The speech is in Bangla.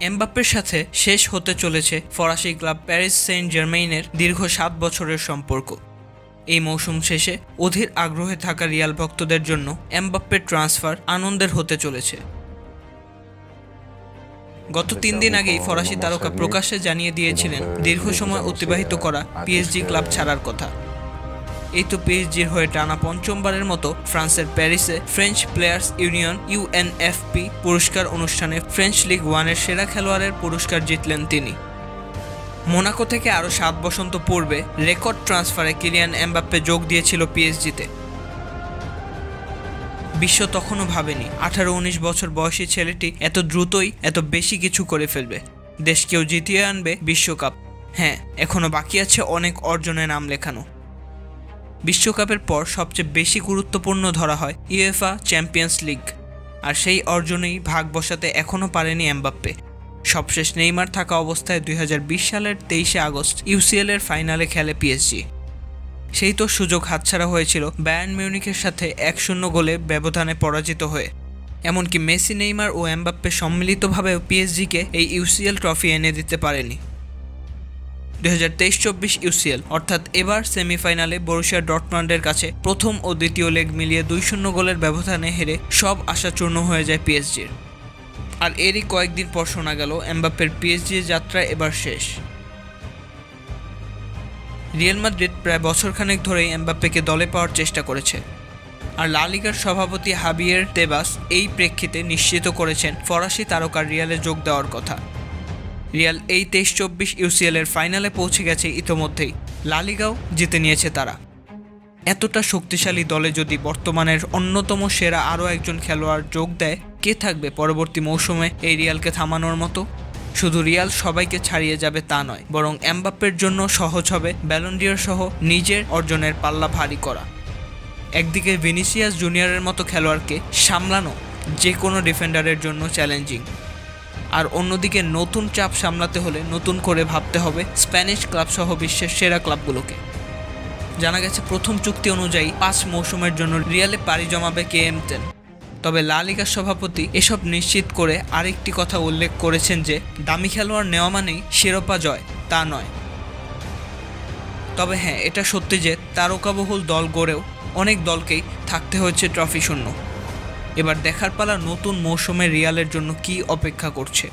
এমবাপ্পের সাথে শেষ হতে চলেছে ফরাসি ক্লাব প্যারিস সেন্ট জার্মেইনের দীর্ঘ ৭ বছরের সম্পর্ক। এই মৌসুম শেষে অধীর আগ্রহে থাকা রিয়াল ভক্তদের জন্য এমবাপ্পের ট্রান্সফার আনন্দের হতে চলেছে। গত ৩ দিন আগেই ফরাসি তারকা প্রকাশ্যে জানিয়ে দিয়েছিলেন দীর্ঘ সময় অতিবাহিত করা পিএসজি ক্লাব ছাড়ার কথা। এই তো পিএসজির হয়ে টানা পঞ্চমবারের মতো ফ্রান্সের প্যারিসে ফ্রেঞ্চ প্লেয়ার্স ইউনিয়ন ইউএনএফপি পুরস্কার অনুষ্ঠানে ফ্রেঞ্চ লিগ 1-এর সেরা খেলোয়াড়ের পুরস্কার জিতলেন তিনি। মোনাকো থেকে আরও ৭ বসন্ত পূর্বে রেকর্ড ট্রান্সফারে কিলিয়ান এমবাপ্পে যোগ দিয়েছিল পিএসজিতে। বিশ্ব তখনও ভাবেনি ১৮-১৯ বছর বয়সী ছেলেটি এত দ্রুতই এত বেশি কিছু করে ফেলবে, দেশকেও জিতিয়ে আনবে বিশ্বকাপ। হ্যাঁ, এখনও বাকি আছে অনেক অর্জনের নাম লেখানো। বিশ্বকাপের পর সবচেয়ে বেশি গুরুত্বপূর্ণ ধরা হয় ইউএফা চ্যাম্পিয়ন্স লিগ, আর সেই অর্জনেই ভাগ বসাতে এখনও পারেনি এমবাপ্পে। সবশেষ নেইমার থাকা অবস্থায় ২০২০ সালের ২৩শে আগস্ট ইউসিএল-এর ফাইনালে খেলে পিএসজি। সেই তো সুযোগ হাতছাড়া হয়েছিল বায়ার্ন মিউনিখের সাথে ১-০ গোলে ব্যবধানে পরাজিত হয়ে। এমনকি মেসি, নেইমার ও এমবাপ্পে সম্মিলিতভাবেও পিএসজিকে এই ইউসিএল ট্রফি এনে দিতে পারেনি। ২০২৩-২৪ ইউসিএল অর্থাৎ এবার সেমিফাইনালে বরুসিয়া ডর্টমান্ডের কাছে প্রথম ও দ্বিতীয় লেগ মিলিয়ে ২-০ গোলের ব্যবধানে হেরে সব আশা চূর্ণ হয়ে যায় পিএসজির। আর এরই কয়েকদিন পর শোনা গেল এমবাপ্পের পিএসজির যাত্রা এবার শেষ। রিয়াল মাদ্রিদ প্রায় বছরখানেক ধরেই এমবাপ্পেকে দলে পাওয়ার চেষ্টা করেছে, আর লা লিগার সভাপতি হাবিয়ের তেবাস এই প্রেক্ষিতে নিশ্চিত করেছেন ফরাসি তারকার রিয়ালে যোগ দেওয়ার কথা। রিয়াল এই ২৩-২৪ ইউসিএল-এর ফাইনালে পৌঁছে গেছে ইতোমধ্যেই, লা লিগাও জিতে নিয়েছে তারা। এতটা শক্তিশালী দলে যদি বর্তমানের অন্যতম সেরা আরও একজন খেলোয়াড় যোগ দেয়, কে থাকবে পরবর্তী মৌসুমে এই রিয়ালকে থামানোর মতো? শুধু রিয়াল সবাইকে ছাড়িয়ে যাবে তা নয়, বরং এমবাপ্পের জন্য সহজ হবে ব্যালন ডি'র সহ নিজের অর্জনের পাল্লা ভারী করা। একদিকে ভিনিসিয়াস জুনিয়রের মতো খেলোয়াড়কে সামলানো যে কোনো ডিফেন্ডারের জন্য চ্যালেঞ্জিং, আর অন্যদিকে নতুন চাপ সামলাতে হলে নতুন করে ভাবতে হবে স্প্যানিশ ক্লাব সহ বিশ্বের সেরা ক্লাবগুলোকে। জানা গেছে প্রথম চুক্তি অনুযায়ী ৫ মৌসুমের জন্য রিয়ালে পাড়ি জমাবে KM10। তবে লা লিগার সভাপতি এসব নিশ্চিত করে আরেকটি কথা উল্লেখ করেছেন যে দামি খেলোয়াড় নেওয়া মানেই শিরোপা জয় তা নয়। তবে হ্যাঁ, এটা সত্যি যে তারকাবহুল দল গড়েও অনেক দলকেই থাকতে হয়েছে ট্রফি শূন্য। এবার দেখার পালা নতুন মৌসুমে রিয়ালের জন্য কী অপেক্ষা করছে।